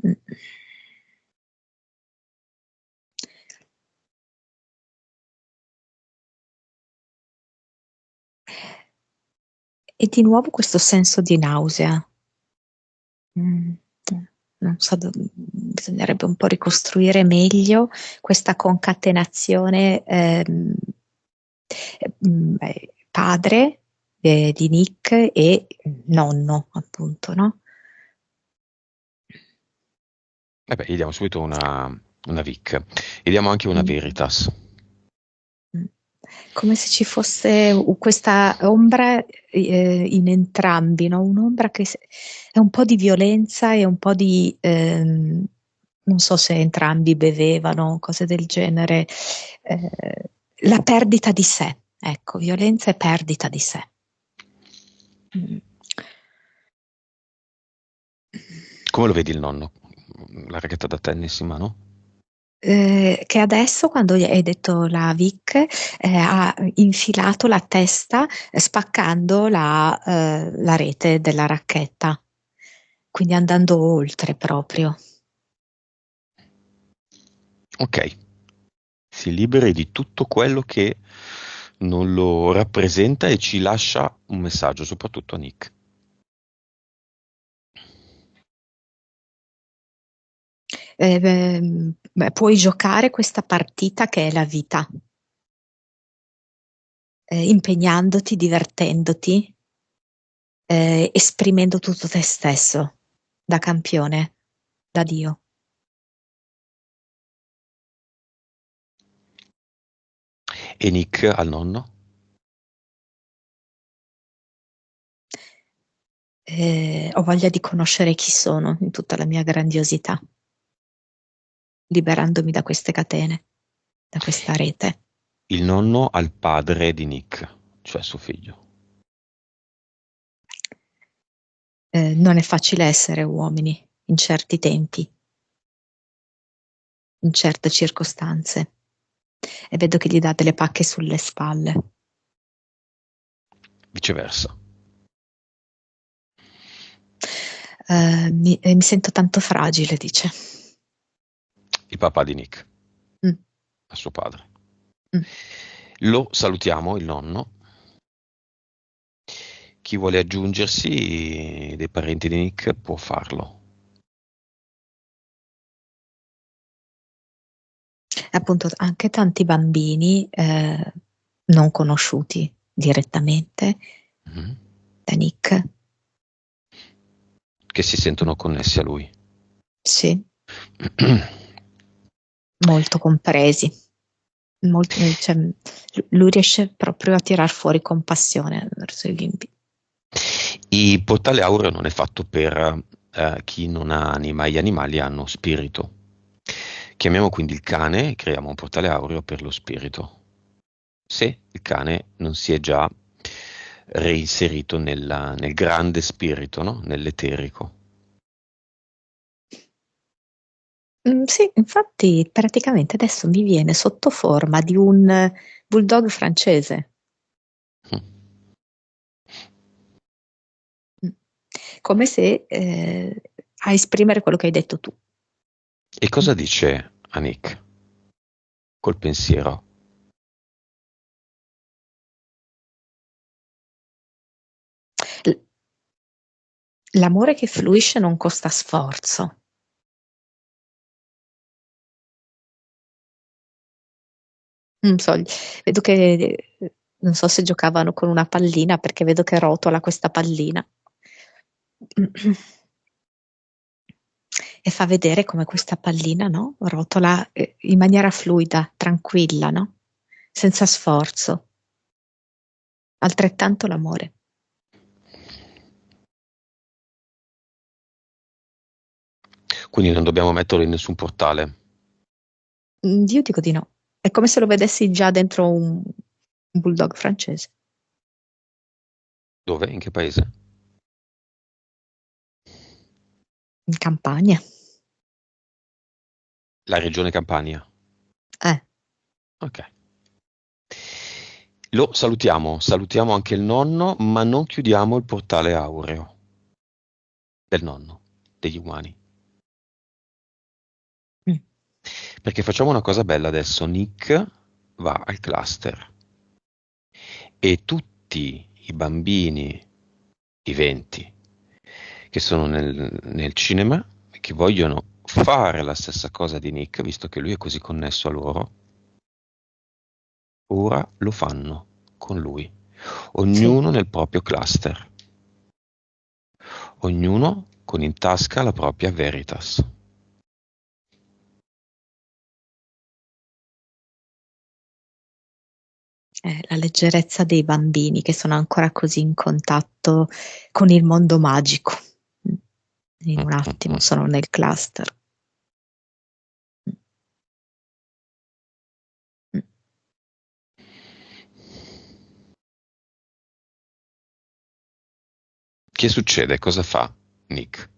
Mm. E di nuovo questo senso di nausea. Non so, bisognerebbe un po' ricostruire meglio questa concatenazione padre di Nick e nonno, appunto, no? Gli diamo subito una Vic. Gli diamo anche una Veritas. Come se ci fosse questa ombra in entrambi, no? Un'ombra che è un po' di violenza e un po' di, non so se entrambi bevevano, cose del genere, la perdita di sé, ecco, violenza e perdita di sé. Come lo vedi il nonno? La racchetta da tennis in mano? Che adesso, quando gli hai detto la Vic, ha infilato la testa spaccando la rete della racchetta, quindi andando oltre proprio. Ok. Si liberi di tutto quello che non lo rappresenta e ci lascia un messaggio, soprattutto a Nick. Puoi giocare questa partita che è la vita, impegnandoti, divertendoti, esprimendo tutto te stesso, da campione, da Dio. E Nick al nonno? Ho voglia di conoscere chi sono in tutta la mia grandiosità, liberandomi da queste catene, da questa rete. Il nonno al padre di Nick, cioè suo figlio. Non è facile essere uomini in certi tempi, in certe circostanze, e vedo che gli dà delle pacche sulle spalle. Viceversa. Mi sento tanto fragile, dice. Il papà di Nick, Mm, a suo padre. mm. Lo salutiamo, il nonno. Chi vuole aggiungersi dei parenti di Nick può farlo. Appunto, anche tanti bambini non conosciuti direttamente Mhm. da Nick. Che si sentono connessi a lui. Sì, molto compresi. Cioè, lui riesce proprio a tirar fuori compassione verso i bimbi. Il portale aureo non è fatto per chi non ha anima, gli animali hanno spirito. Chiamiamo quindi il cane e creiamo un portale aureo per lo spirito. Se il cane non si è già reinserito nel grande spirito, no? Nell'eterico. Sì, infatti praticamente adesso mi viene sotto forma di un bulldog francese. Mm. Mm. Come se a esprimere quello che hai detto tu. E cosa dice a Nick? Col pensiero. L- L'amore che fluisce non costa sforzo. Non so, vedo che non so se giocavano con una pallina perché vedo che rotola questa pallina. E fa vedere come questa pallina, no? Rotola in maniera fluida, tranquilla, no? Senza sforzo. Altrettanto l'amore. Quindi non dobbiamo metterlo in nessun portale. Io dico di no. È come se lo vedessi già dentro un bulldog francese. Dove? In che paese? In campagna. La regione Campania. Eh, Ok. Lo salutiamo anche il nonno, ma non chiudiamo il portale aureo del nonno, degli umani. mm, Perché facciamo una cosa bella adesso. Nick va al cluster e tutti i bambini viventi che sono nel cinema e che vogliono fare la stessa cosa di Nick, visto che lui è così connesso a loro, ora lo fanno con lui, sì. ognuno nel proprio cluster, ognuno con in tasca la propria Veritas. La leggerezza dei bambini che sono ancora così in contatto con il mondo magico. Mm. In Mm, un mm, attimo mm. sono nel cluster. Mm. Che succede? Cosa fa Nick?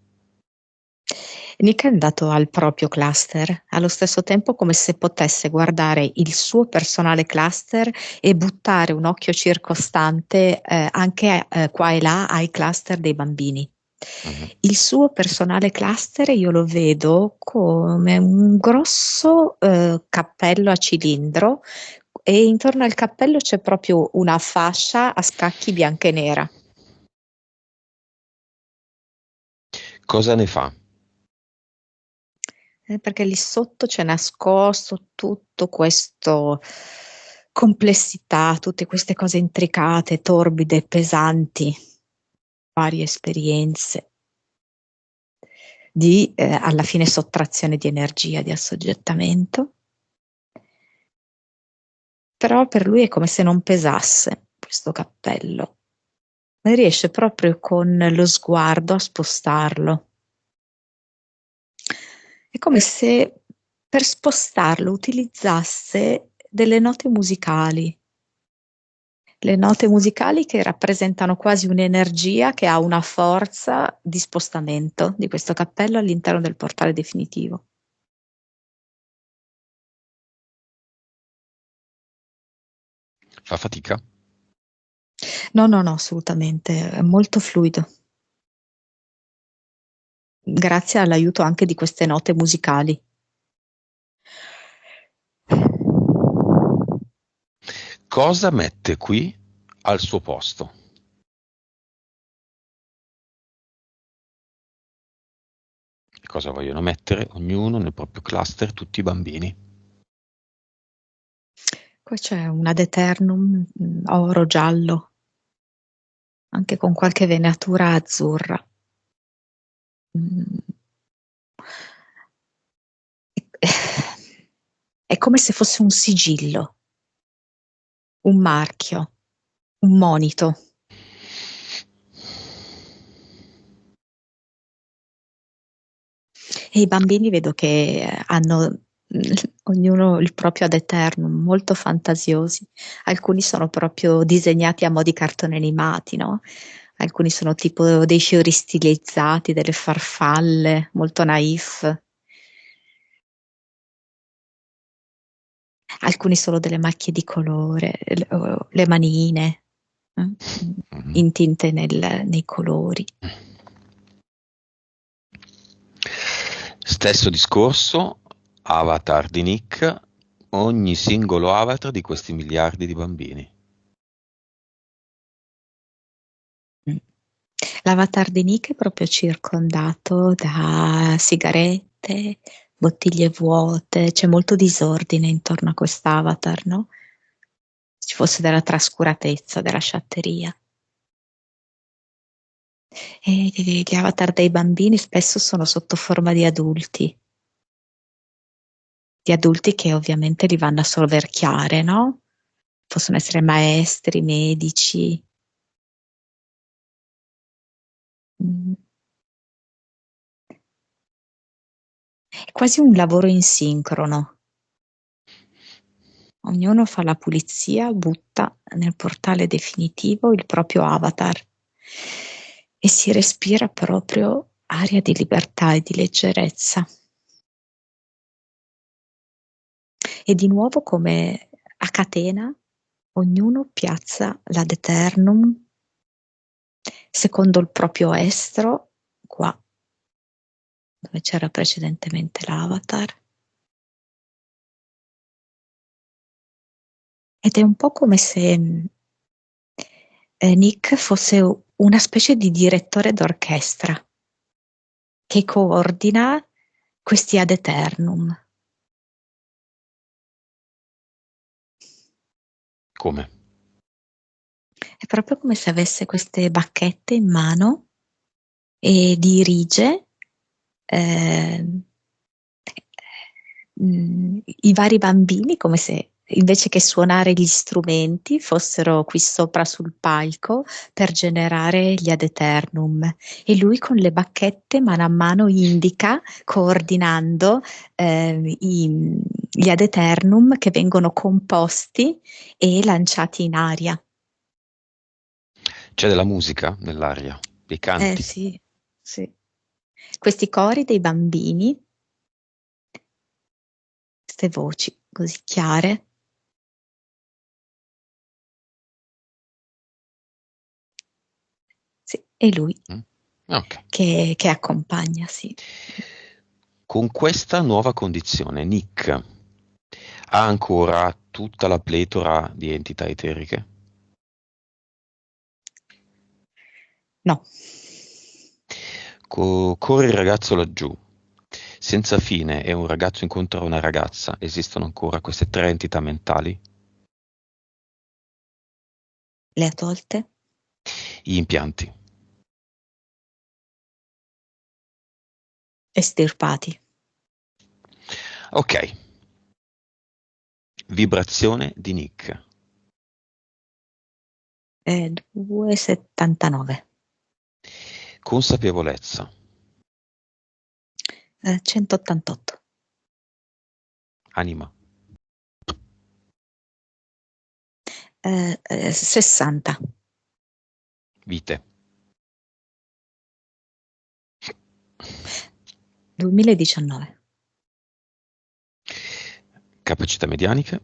Nick è andato al proprio cluster, allo stesso tempo come se potesse guardare il suo personale cluster e buttare un occhio circostante anche qua e là ai cluster dei bambini. Mhm. Il suo personale cluster io lo vedo come un grosso cappello a cilindro e intorno al cappello c'è proprio una fascia a scacchi bianca e nera. Cosa ne fa? Perché lì sotto c'è nascosto tutto questo complessità, tutte queste cose intricate, torbide, pesanti, varie esperienze di alla fine sottrazione di energia, di assoggettamento. Però per lui è come se non pesasse questo cappello. E riesce proprio con lo sguardo a spostarlo. È come se per spostarlo utilizzasse delle note musicali. Le note musicali che rappresentano quasi un'energia che ha una forza di spostamento di questo cappello all'interno del portale definitivo. Fa fatica? No, no, no, assolutamente, è molto fluido. grazie all'aiuto anche di queste note musicali. Cosa mette qui al suo posto? Cosa vogliono mettere ognuno nel proprio cluster, tutti i bambini? Qua c'è un ad eternum oro giallo, anche con qualche venatura azzurra. Mm. È come se fosse un sigillo, un marchio, un monito. E i bambini vedo che hanno ognuno il proprio ad eternum, molto fantasiosi. Alcuni sono proprio disegnati a mo' di cartoni animati, no? Alcuni sono tipo dei fiori stilizzati, delle farfalle, molto naif. Alcuni solo delle macchie di colore, le manine, Mhm. intinte nei colori. Stesso discorso, avatar di Nick, ogni singolo avatar di questi miliardi di bambini. Mm. L'avatar di Nick è proprio circondato da sigarette, bottiglie vuote, c'è molto disordine intorno a quest'avatar, no? Ci fosse della trascuratezza, della sciatteria. E gli avatar dei bambini spesso sono sotto forma di adulti che ovviamente li vanno a soverchiare, no? Possono essere maestri, medici. Mm. È quasi un lavoro in sincrono. Ognuno fa la pulizia, butta nel portale definitivo il proprio avatar e si respira proprio aria di libertà e di leggerezza. E di nuovo, come a catena, ognuno piazza l'ad eternum secondo il proprio estro, qua dove c'era precedentemente l'avatar. Ed è un po' come se Nick fosse una specie di direttore d'orchestra che coordina questi ad eternum. Come? È proprio come se avesse queste bacchette in mano e dirige eh, i vari bambini come se invece che suonare gli strumenti fossero qui sopra sul palco per generare gli ad eternum e lui con le bacchette mano a mano indica coordinando gli ad eternum che vengono composti e lanciati in aria. C'è della musica nell'aria, dei canti. Sì, sì. Questi cori dei bambini, queste voci così chiare. Sì, e lui Mm? Ok. che accompagna, sì. Con questa nuova condizione, Nick ha ancora tutta la pletora di entità eteriche? No, Corre il ragazzo laggiù. Senza fine e un ragazzo incontra una ragazza. Esistono ancora queste tre entità mentali? le ha tolte? Gli impianti. Estirpati. Ok. Vibrazione di Nick. 2,79. Consapevolezza. 188. Anima. 60. Vite. 2019. Capacità medianiche.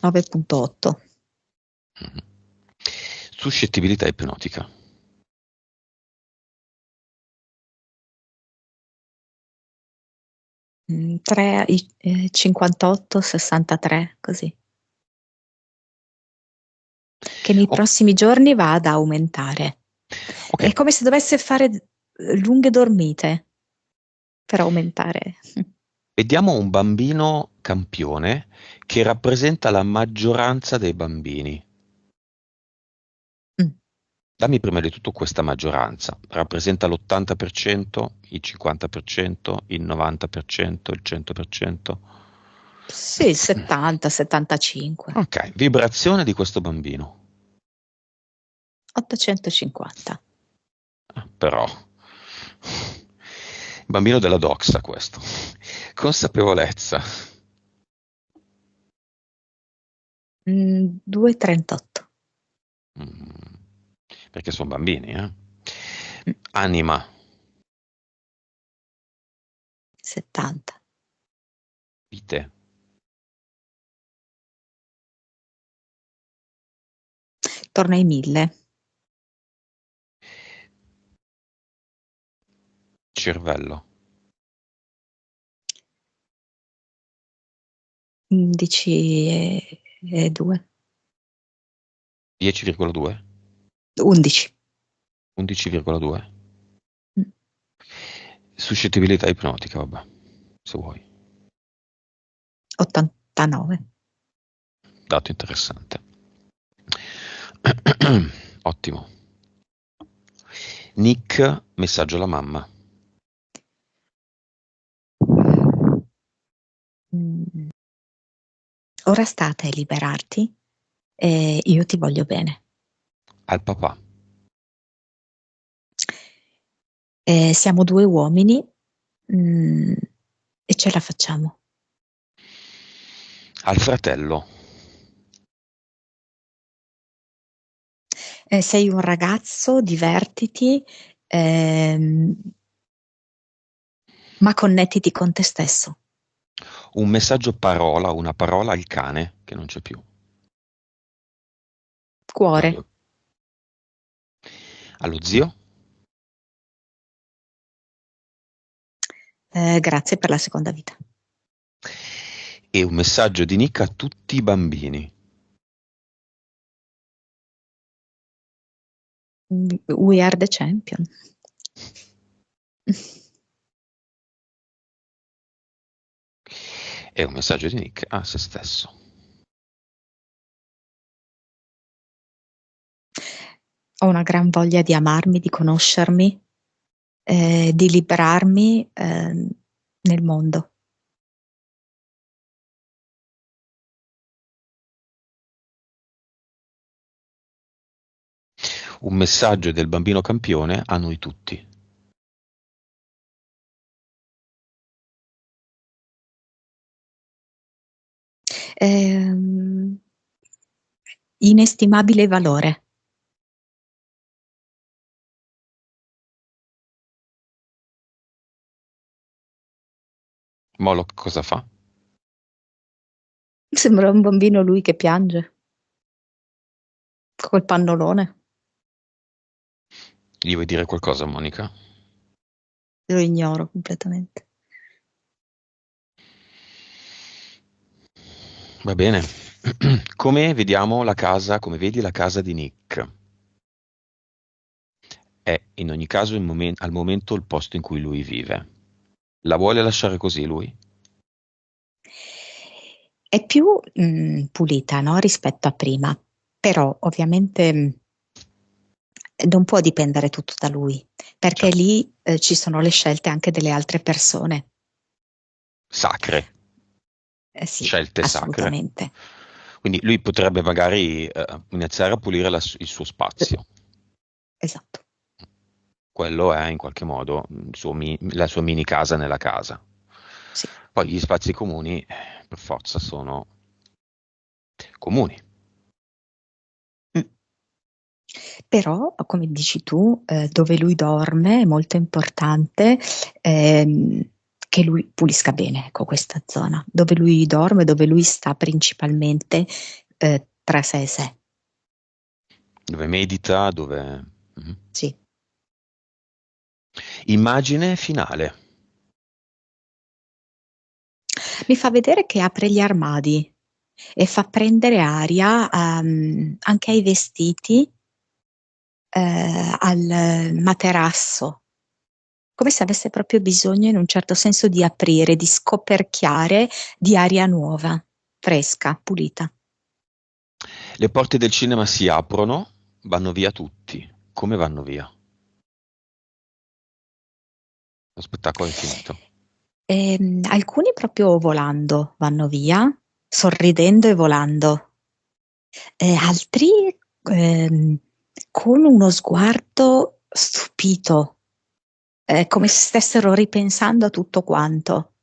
9,8. Mhm. Suscettibilità ipnotica. 58, 63, così. Che nei O- prossimi giorni va ad aumentare. ok, È come se dovesse fare lunghe dormite per aumentare. vediamo un bambino campione che rappresenta la maggioranza dei bambini. Mm. Dammi prima di tutto questa maggioranza. Rappresenta l'80%, il 50%, il 90%, il 100%? Sì, il 70, 75, Ok, vibrazione di questo bambino. 850. Però, bambino della doxa questo. Consapevolezza. 238. Mm, perché sono bambini, eh? Mm, Anima, 70. vite, Torna ai 1000. cervello, 11 e 2. 10,2, 11. 11,2. Mm, Suscettibilità ipnotica, vabbè, se vuoi. 89. Dato interessante. Ottimo. Nick, messaggio alla mamma. Mm, Ora state a liberarti e io ti voglio bene. Al papà. Siamo due uomini, e ce la facciamo. Al fratello. Sei un ragazzo, divertiti, ehm, ma connettiti con te stesso. Un messaggio parola, una parola al cane, che non c'è più. Cuore. Meglio. Allo zio. Grazie per la seconda vita. E un messaggio di Nick a tutti i bambini. We are the champion. E un messaggio di Nick a se stesso. Ho una gran voglia di amarmi, di conoscermi, di liberarmi, nel mondo. Un messaggio del bambino campione a noi tutti. Ehm, Inestimabile valore. Moloch cosa fa? Sembra un bambino lui che piange col pannolone. Gli vuoi dire qualcosa, Monica? Lo ignoro completamente. Va bene. Come vediamo la casa, come vedi la casa di Nick? È in ogni caso al momento il posto in cui lui vive. La vuole lasciare così lui? È più pulita, no, rispetto a prima, però ovviamente non può dipendere tutto da lui, perché Certo. lì ci sono le scelte anche delle altre persone. Sacre, Sì, scelte sacre. assolutamente. Quindi lui potrebbe magari iniziare a pulire il suo Eh, spazio. Esatto, Quello è in qualche modo la sua mini casa nella casa. sì. Poi gli spazi comuni, per forza, sono comuni. Mm. Però, come dici tu, dove lui dorme è molto importante che lui pulisca bene, ecco, questa zona, dove lui dorme, dove lui sta principalmente tra sé e sé. Dove medita, dove... Mhm. Sì. Immagine finale. Mi fa vedere che apre gli armadi e fa prendere aria anche ai vestiti, al materasso, come se avesse proprio bisogno in un certo senso di aprire, di scoperchiare di aria nuova, fresca, pulita. Le porte del cinema si aprono, vanno via tutti. Come vanno via? Lo spettacolo è finito. Alcuni proprio volando vanno via, sorridendo e volando. Altri con uno sguardo stupito, come se stessero ripensando a tutto quanto,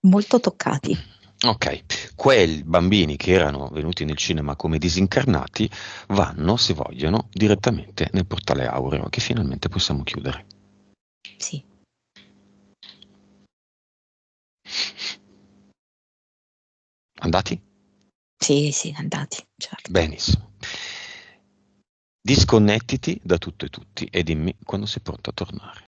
molto toccati. Ok, quei bambini che erano venuti nel cinema come disincarnati vanno, se vogliono, direttamente nel portale aureo che finalmente possiamo chiudere. Sì, Andati? sì, sì, andati, certo. Benissimo. Disconnettiti da tutto e tutti e dimmi quando sei pronto a tornare.